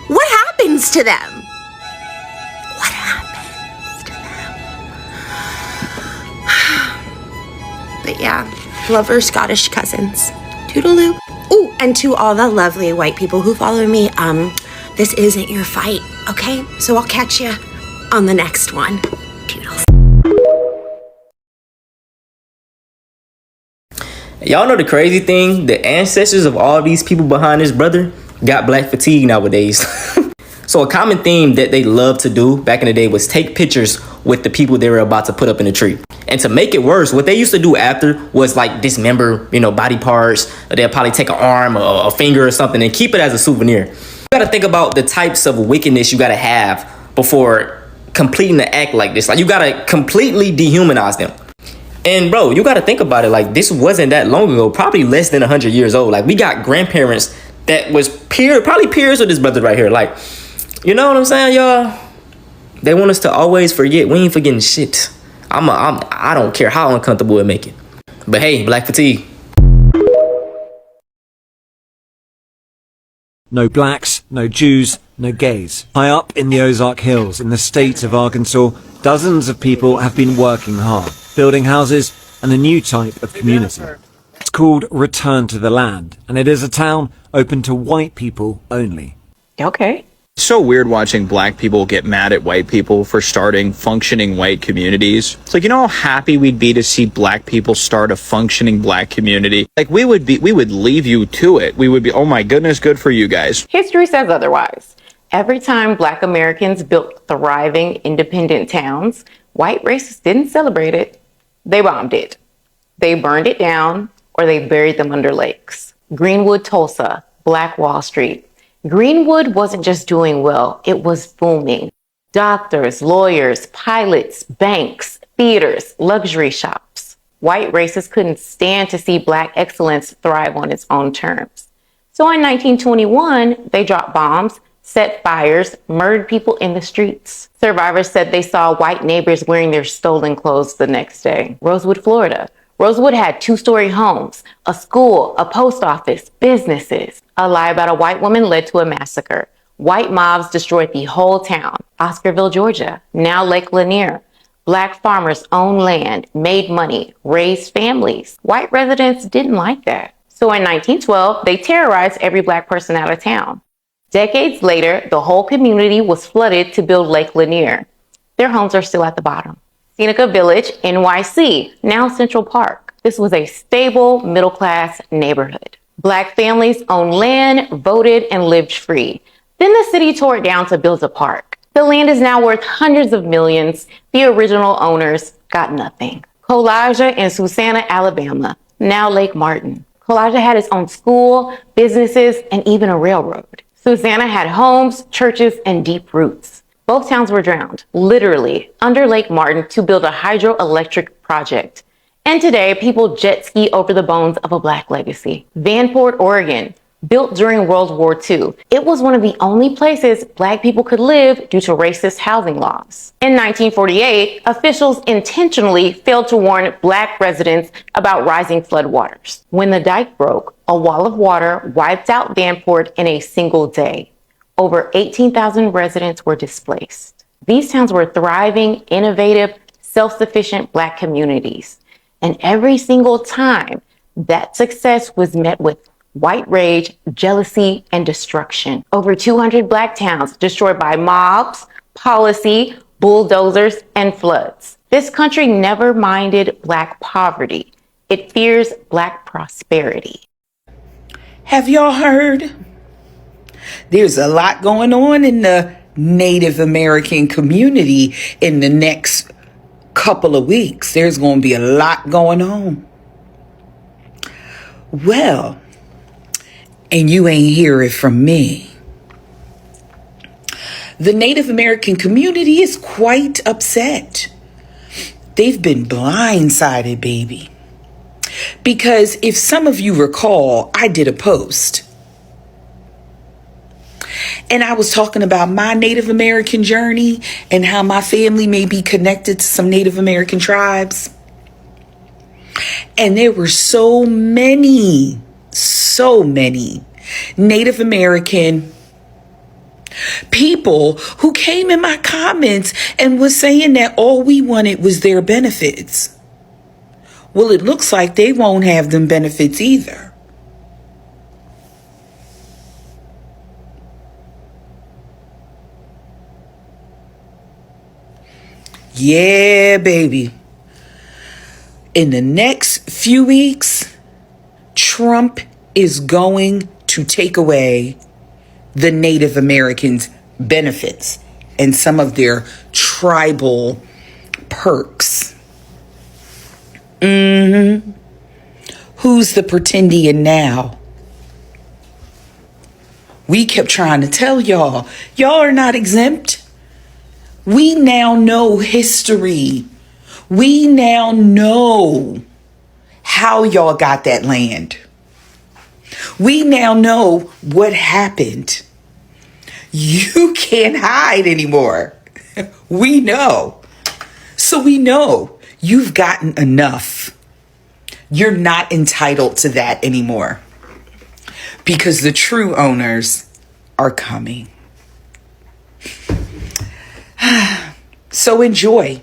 What happens to them? What happens to them? But yeah, love her Scottish cousins. Toodaloo. Ooh, and to all the lovely white people who follow me, this isn't your fight, okay? So I'll catch you on the next one. Toodles. Y'all know the crazy thing? The ancestors of all these people behind this brother got black fatigue nowadays. So a common theme that they loved to do back in the day was take pictures with the people they were about to put up in the tree. And to make it worse, what they used to do after was like dismember, body parts. They'll probably take an arm or a finger or something and keep it as a souvenir. You gotta think about the types of wickedness you gotta have before completing the act like this. Like, you gotta completely dehumanize them. And bro, you gotta think about it, like, this wasn't that long ago, probably less than 100 years old. Like, we got grandparents that was probably peers with this brother right here. Like, you know what I'm saying, y'all? They want us to always forget. We ain't forgetting shit. I don't care how uncomfortable it make it. But hey, black fatigue. No blacks, no Jews, no gays. High up in the Ozark Hills in the state of Arkansas, dozens of people have been working hard, building houses and a new type of community. It's called Return to the Land, and it is a town open to white people only. Okay. It's so weird watching black people get mad at white people for starting functioning white communities. It's like, you know how happy we'd be to see black people start a functioning black community? Like, we would leave you to it. We would be, oh my goodness, good for you guys. History says otherwise. Every time black Americans built thriving, independent towns, white racists didn't celebrate it. They bombed it. They burned it down, or they buried them under lakes. Greenwood, Tulsa, Black Wall Street. Greenwood wasn't just doing well, it was booming. Doctors, lawyers, pilots, banks, theaters, luxury shops. White racists couldn't stand to see Black excellence thrive on its own terms. So in 1921, they dropped bombs, set fires, murdered people in the streets. Survivors said they saw white neighbors wearing their stolen clothes the next day. Rosewood, Florida. Rosewood had 2-story homes, a school, a post office, businesses. A lie about a white woman led to a massacre. White mobs destroyed the whole town. Oscarville, Georgia, now Lake Lanier. Black farmers owned land, made money, raised families. White residents didn't like that. So in 1912, they terrorized every Black person out of town. Decades later, the whole community was flooded to build Lake Lanier. Their homes are still at the bottom. Seneca Village, NYC, now Central Park. This was a stable, middle-class neighborhood. Black families owned land, voted, and lived free. Then the city tore it down to build a park. The land is now worth hundreds of millions. The original owners got nothing. Collaja in Susanna, Alabama, now Lake Martin. Collaja had its own school, businesses, and even a railroad. Susanna had homes, churches, and deep roots. Both towns were drowned, literally, under Lake Martin to build a hydroelectric project. And today, people jet ski over the bones of a Black legacy. Vanport, Oregon, built during World War II. It was one of the only places Black people could live due to racist housing laws. In 1948, officials intentionally failed to warn Black residents about rising floodwaters. When the dike broke, a wall of water wiped out Vanport in a single day. Over 18,000 residents were displaced. These towns were thriving, innovative, self-sufficient Black communities. And every single time, that success was met with white rage, jealousy, and destruction. Over 200 Black towns destroyed by mobs, policy, bulldozers, and floods. This country never minded Black poverty. It fears Black prosperity. Have y'all heard? There's a lot going on in the Native American community in the next couple of weeks. There's going to be a lot going on. Well, and you ain't hear it from me. The Native American community is quite upset. They've been blindsided, baby. Because if some of you recall, I did a post. And I was talking about my Native American journey and how my family may be connected to some Native American tribes. And there were so many Native American people who came in my comments and was saying that all we wanted was their benefits. Well, it looks like they won't have them benefits either. Yeah, baby. In the next few weeks, Trump is going to take away the Native Americans' benefits and some of their tribal perks. Who's the pretendian now? We kept trying to tell y'all are not exempt. We now know history. We now know how y'all got that land. We now know what happened. You can't hide anymore. We know. So we know you've gotten enough. You're not entitled to that anymore. Because the true owners are coming. So enjoy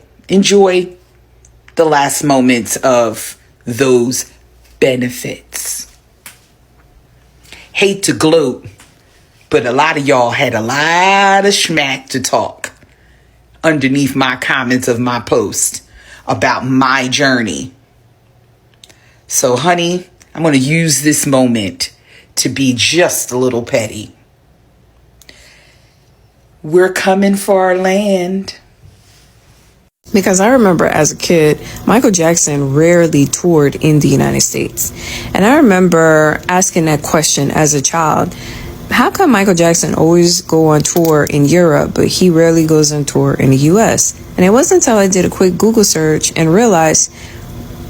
the last moments of those benefits. Hate to gloat, but a lot of y'all had a lot of schmack to talk underneath my comments of my post about my journey. So honey, I'm going to use this moment to be just a little petty. We're coming for our land. Because I remember as a kid, Michael Jackson rarely toured in the United States. And I remember asking that question as a child. how come Michael Jackson always go on tour in Europe, but he rarely goes on tour in the US? And it wasn't until I did a quick Google search and realized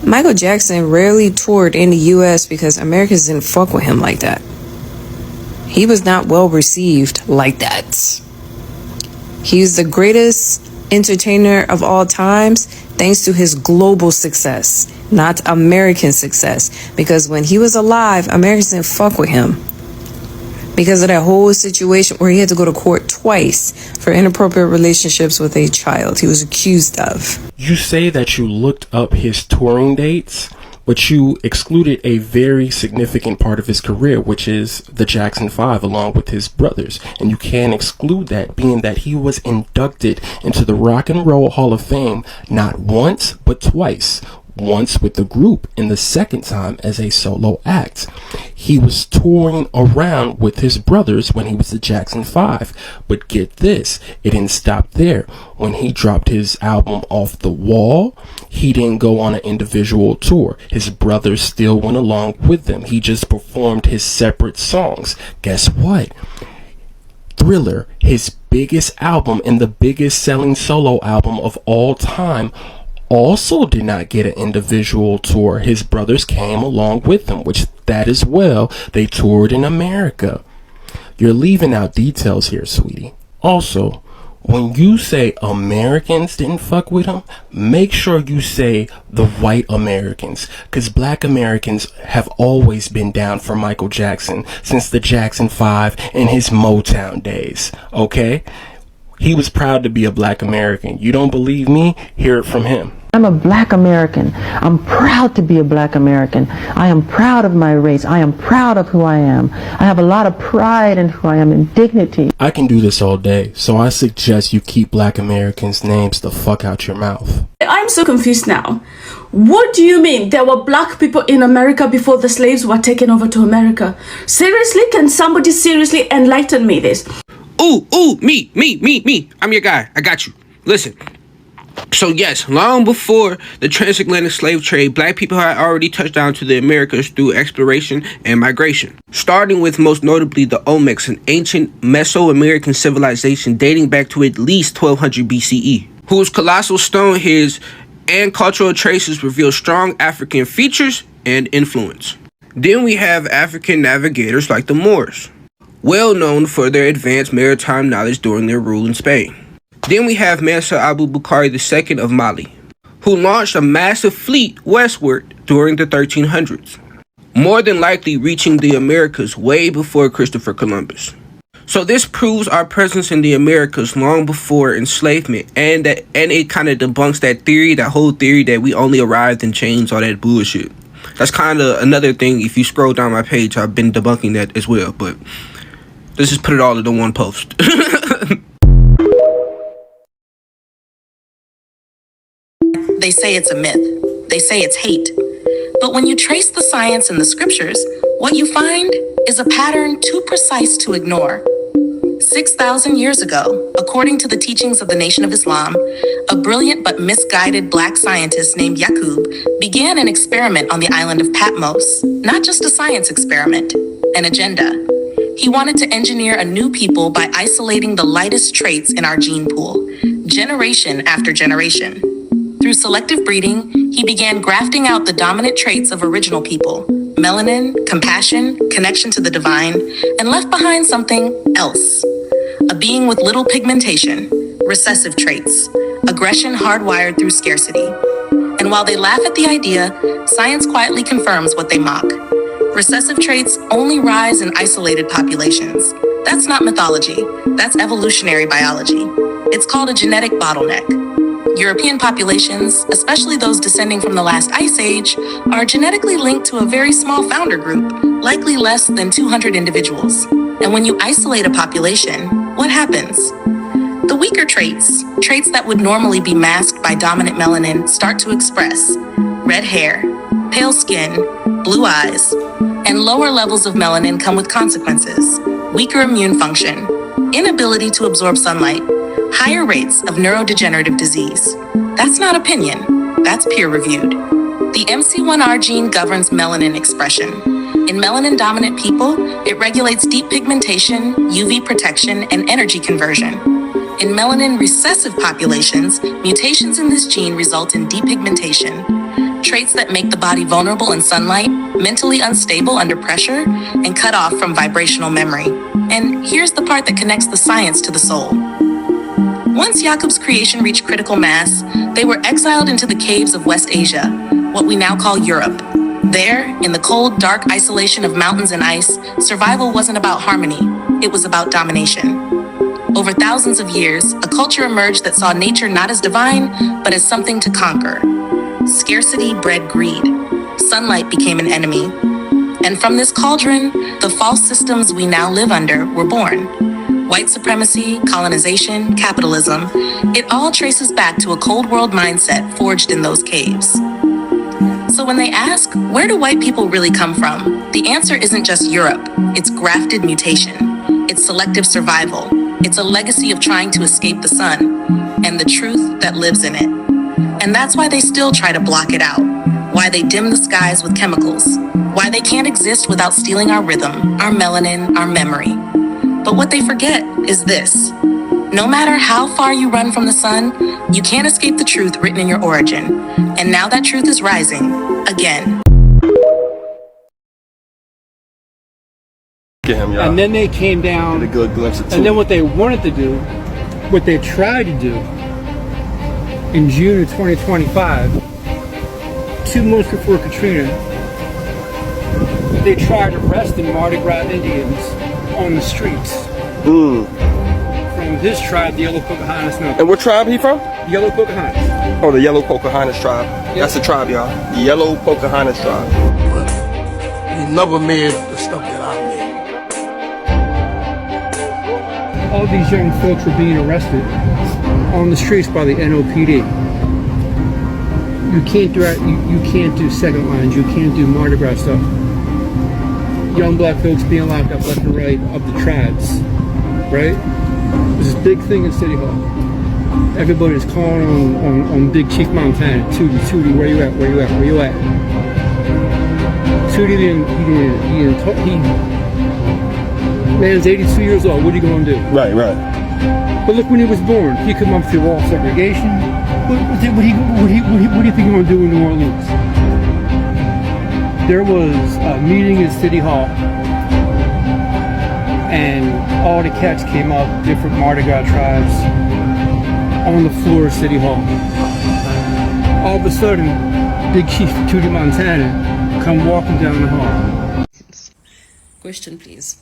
Michael Jackson rarely toured in the US because Americans didn't fuck with him like that. He was not well received like that. He's the greatest entertainer of all times thanks to his global success, not American success. Because when he was alive, Americans didn't fuck with him. Because of that whole situation where he had to go to court twice for inappropriate relationships with a child he was accused of. You say that you looked up his touring dates, but you excluded a very significant part of his career, which is the Jackson 5 along with his brothers. And you can't exclude that, being that he was inducted into the Rock and Roll Hall of Fame not once, but twice. Once with the group and the second time as a solo act. He was touring around with his brothers when he was the Jackson 5. But get this, it didn't stop there. When he dropped his album Off the Wall, he didn't go on an individual tour. His brothers still went along with them. He just performed his separate songs. Guess what? Thriller, his biggest album and the biggest selling solo album of all time, also did not get an individual tour. His brothers came along with him, which that as well, they toured in America. You're leaving out details here, sweetie. Also, when you say Americans didn't fuck with him, make sure you say the white Americans, because black Americans have always been down for Michael Jackson since the Jackson 5 and his Motown days, okay? He was proud to be a black American. You don't believe me? Hear it from him. I'm a black American. I'm proud to be a black American. I am proud of my race. I am proud of who I am. I have a lot of pride in who I am and dignity. I can do this all day, so I suggest you keep black Americans' names the fuck out your mouth. I'm so confused now. What do you mean there were black people in America before the slaves were taken over to America? Seriously? Can somebody seriously enlighten me this? Ooh, me. I'm your guy. I got you. Listen. So yes, long before the transatlantic slave trade, black people had already touched down to the Americas through exploration and migration. Starting with most notably the Olmecs, an ancient Mesoamerican civilization dating back to at least 1200 BCE, whose colossal stone heads and cultural traces reveal strong African features and influence. Then we have African navigators like the Moors, well known for their advanced maritime knowledge during their rule in Spain. Then we have Mansa Abu Bakr II of Mali, who launched a massive fleet westward during the 1300s, more than likely reaching the Americas way before Christopher Columbus. So this proves our presence in the Americas long before enslavement, and it kind of debunks that whole theory that we only arrived in chains, all that bullshit. That's kind of another thing. If you scroll down my page, I've been debunking that as well, but let's just put it all into one post. They say it's a myth. They say it's hate. But when you trace the science in the scriptures, what you find is a pattern too precise to ignore. 6,000 years ago, according to the teachings of the Nation of Islam, a brilliant but misguided black scientist named Yaqub began an experiment on the island of Patmos. Not just a science experiment, an agenda. He wanted to engineer a new people by isolating the lightest traits in our gene pool, generation after generation. Through selective breeding, he began grafting out the dominant traits of original people, melanin, compassion, connection to the divine, and left behind something else. A being with little pigmentation, recessive traits, aggression hardwired through scarcity. And while they laugh at the idea, science quietly confirms what they mock. Recessive traits only rise in isolated populations. That's not mythology, that's evolutionary biology. It's called a genetic bottleneck. European populations, especially those descending from the last ice age, are genetically linked to a very small founder group, likely less than 200 individuals. And when you isolate a population, what happens? The weaker traits that would normally be masked by dominant melanin, start to express. Red hair, pale skin, blue eyes, and lower levels of melanin come with consequences. Weaker immune function, inability to absorb sunlight, higher rates of neurodegenerative disease. That's not opinion, that's peer-reviewed. The MC1R gene governs melanin expression. In melanin-dominant people, it regulates deep pigmentation, UV protection, and energy conversion. In melanin-recessive populations, mutations in this gene result in depigmentation, traits that make the body vulnerable in sunlight, mentally unstable under pressure, and cut off from vibrational memory. And here's the part that connects the science to the soul. Once Jacob's creation reached critical mass, they were exiled into the caves of West Asia, what we now call Europe. There, in the cold, dark isolation of mountains and ice, survival wasn't about harmony, it was about domination. Over thousands of years, a culture emerged that saw nature not as divine, but as something to conquer. Scarcity bred greed. Sunlight became an enemy. And from this cauldron, the false systems we now live under were born. White supremacy, colonization, capitalism, it all traces back to a cold world mindset forged in those caves. So when they ask, where do white people really come from? The answer isn't just Europe, it's grafted mutation. It's selective survival. It's a legacy of trying to escape the sun and the truth that lives in it. And that's why they still try to block it out. Why they dim the skies with chemicals. Why they can't exist without stealing our rhythm, our melanin, our memory. But what they forget is this. No matter how far you run from the sun, you can't escape the truth written in your origin. And now that truth is rising again. And then they came down, Get a good glimpse of and then what they wanted to do, what they tried to do in June of 2025, 2 months before Katrina, they tried arresting Mardi Gras Indians on the streets. From his tribe, the Yellow Pocahontas. And what tribe he from? Yellow Pocahontas. Oh, the Yellow Pocahontas tribe. Yep. That's the tribe, y'all. The Yellow Pocahontas tribe. He never made the stuff that I made. All these young folks were being arrested on the streets by the NOPD. You can't do second lines. You can't do Mardi Gras stuff. Young black folks being locked up left and right of the tribes, right? There's this big thing in City Hall. Everybody's calling on Big Chief Montana. Tootie, where you at? Where you at? Where you at? Tootie man's 82 years old. What are you going to do? Right. But look, when he was born, he come up through wall segregation. What do you think he's going to do in New Orleans? There was a meeting in City Hall, and all the cats came up, different Mardi Gras tribes, on the floor of City Hall. All of a sudden, Big Chief Tootie Montana come walking down the hall. Question, please.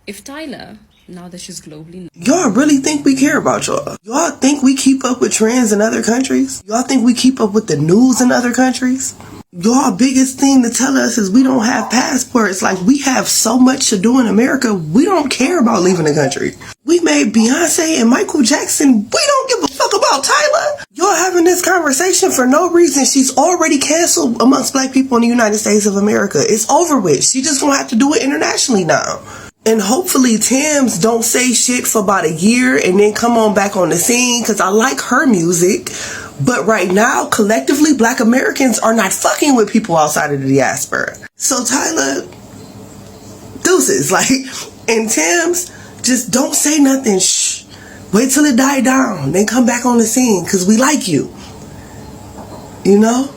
If Tyler, now that she's globally... Y'all really think we care about y'all? Y'all think we keep up with trends in other countries? Y'all think we keep up with the news in other countries? Y'all biggest thing to tell us is we don't have passports. Like, we have so much to do in America, we don't care about leaving the country. We made Beyonce and Michael Jackson. We don't give a fuck about Tyler. Y'all having this conversation for no reason. She's already canceled amongst black people in the United States of America. It's over with. She just gonna have to do it internationally now. And hopefully Tams don't say shit for about a year and then come on back on the scene, because I like her music. But right now, collectively, black Americans are not fucking with people outside of the diaspora. So Tyler, deuces. Like, and Tams, just don't say nothing. Shh. Wait till it die down. Then come back on the scene, because we like you. You know?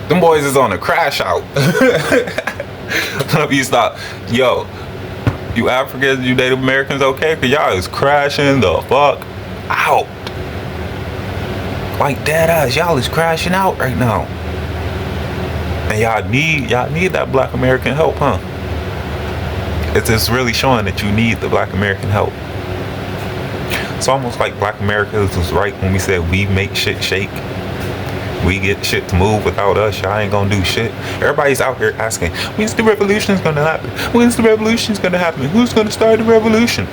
Them boys is on a crash out. You stop. Yo, you Africans, you Native Americans, okay? Cause y'all is crashing the fuck out. Like dead ass, y'all is crashing out right now. And y'all need that black American help, huh? It's just really showing that you need the black American help. It's almost like black America was right when we said we make shit shake. We get shit to move without us. Y'all ain't gonna do shit. Everybody's out here asking, when's the revolution gonna happen? When's the revolution gonna happen? Who's gonna start the revolution?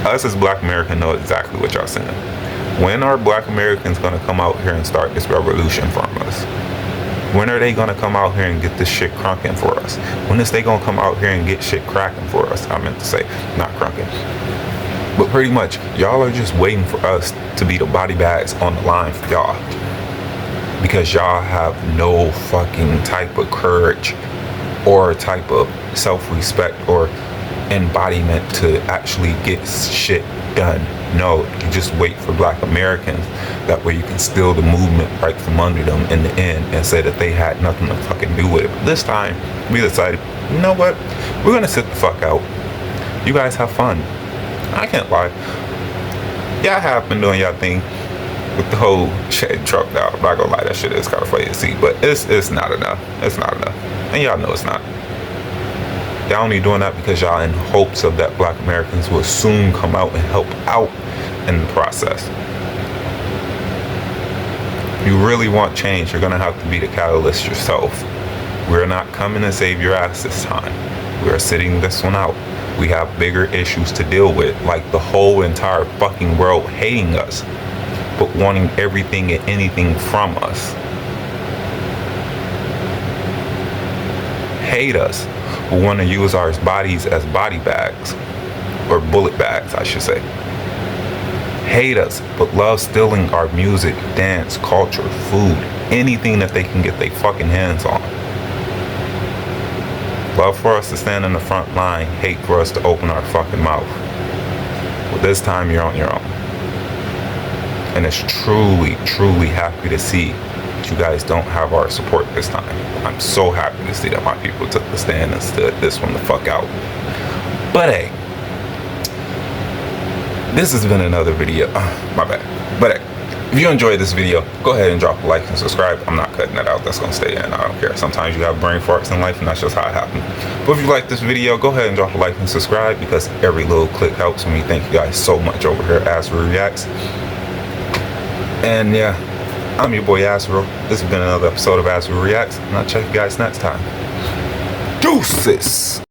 Us as black Americans know exactly what y'all saying. When are black Americans gonna come out here and start this revolution from us? When are they gonna come out here and get this shit crunking for us? When is they gonna come out here and get shit cracking for us? I meant to say, not crunking. But pretty much, y'all are just waiting for us to be the body bags on the line for y'all. Because y'all have no fucking type of courage or type of self-respect or embodiment to actually get shit done. No, you just wait for Black Americans. That way you can steal the movement right from under them in the end and say that they had nothing to fucking do with it. But this time, we decided, you know what? We're gonna sit the fuck out. You guys have fun. I can't lie. Y'all have been doing y'all thing with the whole shit Trump out. I'm not gonna lie, that shit is kind of funny to see, but it's not enough. It's not enough. And y'all know it's not. Y'all only doing that because y'all in hopes of that Black Americans will soon come out and help out in the process. If you really want change, you're gonna have to be the catalyst yourself. We're not coming to save your ass this time. We are sitting this one out. We have bigger issues to deal with, like the whole entire fucking world hating us, but wanting everything and anything from us. Hate us, but want to use our bodies as body bags, or bullet bags, I should say. Hate us, but love stealing our music, dance, culture, food, anything that they can get their fucking hands on. Love for us to stand in the front line, hate for us to open our fucking mouth. Well, this time you're on your own. And it's truly, truly happy to see that you guys don't have our support this time. I'm so happy to see that my people took the stand and stood this one the fuck out. But hey, this has been another video. My bad. But hey, if you enjoyed this video, go ahead and drop a like and subscribe. I'm not cutting that out. That's going to stay in. I don't care. Sometimes you have brain farts in life, and that's just how it happens. But if you like this video, go ahead and drop a like and subscribe, because every little click helps me. Thank you guys so much over here at Azra Reacts. And yeah, I'm your boy Azra. This has been another episode of Azra Reacts, and I'll check you guys next time. Deuces!